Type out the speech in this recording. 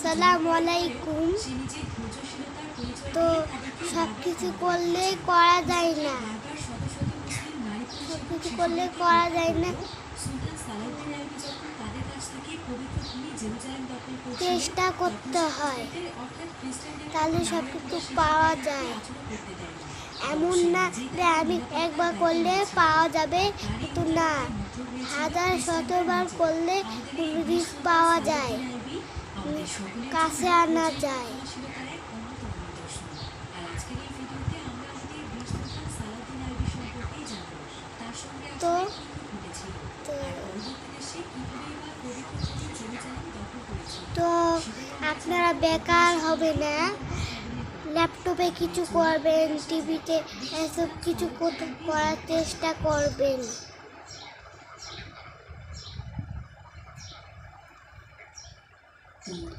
আসসালামু আলাইকুম। তো সব কিছু করলে করা যায় না, সব কিছু করলে করা যায় না, চেষ্টা করতে হয়, তাহলে সব কিছু পাওয়া যায়। এমন না যে আমি একবার করলে পাওয়া যাবে, কিন্তু না, 1000-শতবার করলে রিস্ক পাওয়া যায়, কাছে আনা যায়। তো তো আপনারা বেকার হবে না, ল্যাপটপে কিছু করবেন, টিভিতে এসব কিছু করার চেষ্টা করবেন।